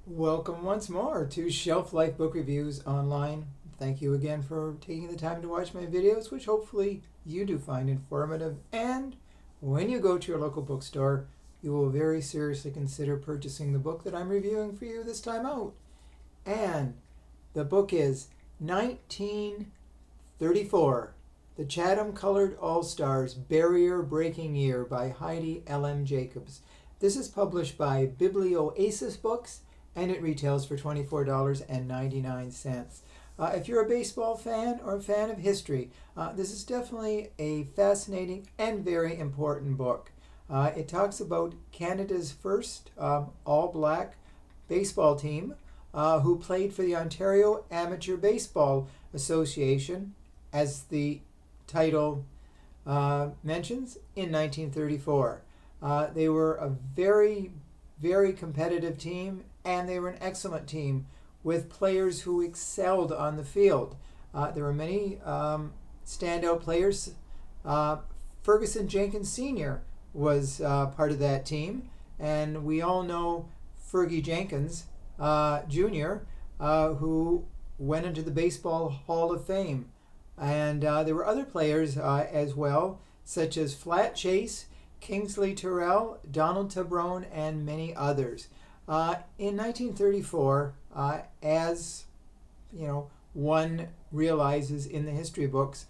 Welcome once more to Shelf Life Book Reviews Online. Thank you again for taking the time to watch my videos, which hopefully you do find informative. And when you go to your local bookstore, you will very seriously consider purchasing the book that I'm reviewing for you this time out. And the book is 1934, The Chatham Colored All-Stars Barrier Breaking Year by Heidi L.M. Jacobs. This is published by Biblioasis Books, and it retails for $24.99. If you're a baseball fan or a fan of history, this is definitely a fascinating and very important book. It talks about Canada's first all-black baseball team who played for the Ontario Amateur Baseball Association, as the title mentions, in 1934. They were a very, very competitive team, and they were an excellent team with players who excelled on the field. There were many standout players. Ferguson Jenkins Sr. was part of that team, and we all know Fergie Jenkins Jr., who went into the Baseball Hall of Fame. And there were other players as well, such as Flat Chase, Kingsley Terrell, Donald Tabrone, and many others. In 1934, as one realizes in the history books,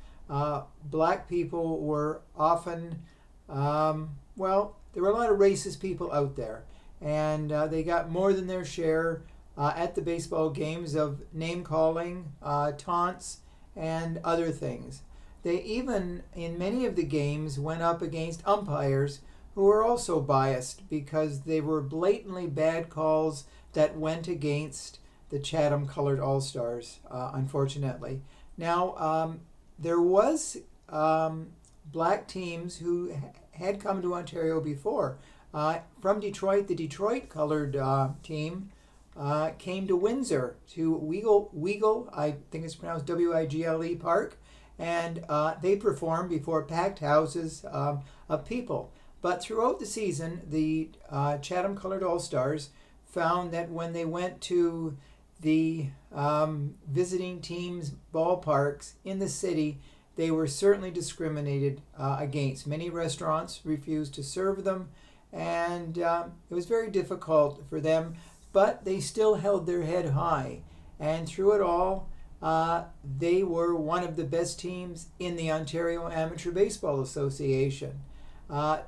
black people were often, there were a lot of racist people out there, and they got more than their share at the baseball games of name-calling, taunts, and other things. They even, in many of the games, went up against umpires who were also biased because they were blatantly bad calls that went against the Chatham Colored All-Stars, unfortunately. Now, there was black teams who had come to Ontario before. From Detroit, the Detroit Colored team came to Windsor, to Weagle, I think it's pronounced W-I-G-L-E Park, and they performed before packed houses of people. But throughout the season, the Chatham Colored All-Stars found that when they went to the visiting teams' ballparks in the city, they were certainly discriminated against. Many restaurants refused to serve them, and it was very difficult for them, but they still held their head high. And through it all, they were one of the best teams in the Ontario Amateur Baseball Association.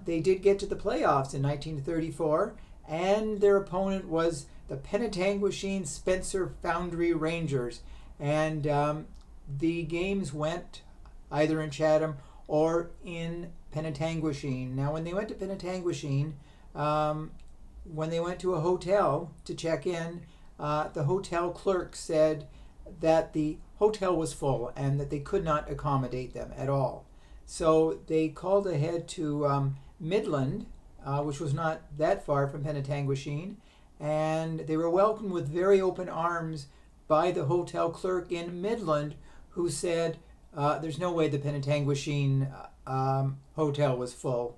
They did get to the playoffs in 1934, and their opponent was the Penetanguishene Spencer Foundry Rangers. And the games went either in Chatham or in Penetanguishene. Now, when they went to Penetanguishene, when they went to a hotel to check in, the hotel clerk said that the hotel was full and that they could not accommodate them at all. So they called ahead to Midland, which was not that far from Penetanguishene, and they were welcomed with very open arms by the hotel clerk in Midland, who said there's no way the Penetanguishene hotel was full.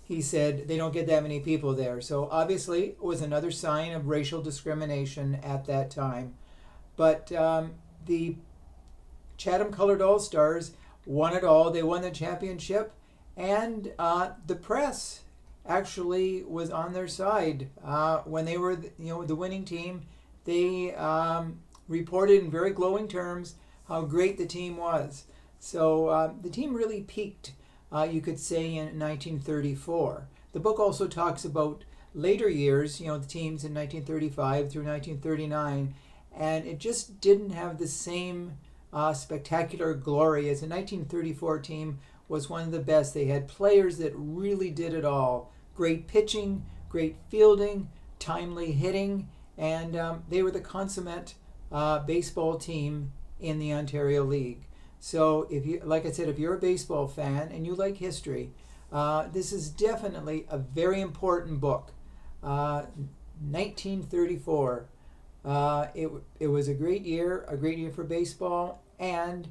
He said they don't get that many people there. So obviously it was another sign of racial discrimination at that time. But the Chatham Colored All-Stars won it all. They won the championship, and the press actually was on their side. When they were the winning team, they reported in very glowing terms how great the team was. So the team really peaked, you could say, in 1934. The book also talks about later years, the teams in 1935 through 1939, and it just didn't have the same spectacular glory as the 1934 team was one of the best. They had players that really did it all. Great pitching, great fielding, timely hitting, and they were the consummate baseball team in the Ontario League. So if you, like I said, if you're a baseball fan and you like history, this is definitely a very important book. 1934. It was a great year for baseball, and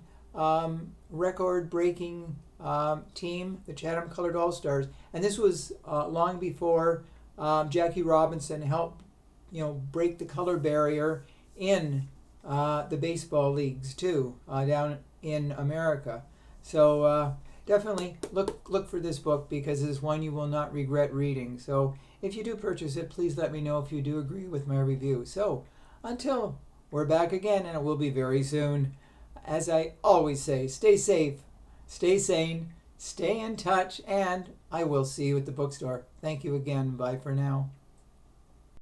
record-breaking team, the Chatham Colored All-Stars. And this was long before Jackie Robinson helped break the color barrier in the baseball leagues too, down in America. So definitely look for this book, because it's one you will not regret reading. So if you do purchase it, please let me know if you do agree with my review. So until we're back again, and it will be very soon, as I always say, stay safe, stay sane, stay in touch, and I will see you at the bookstore. Thank you again. Bye for now.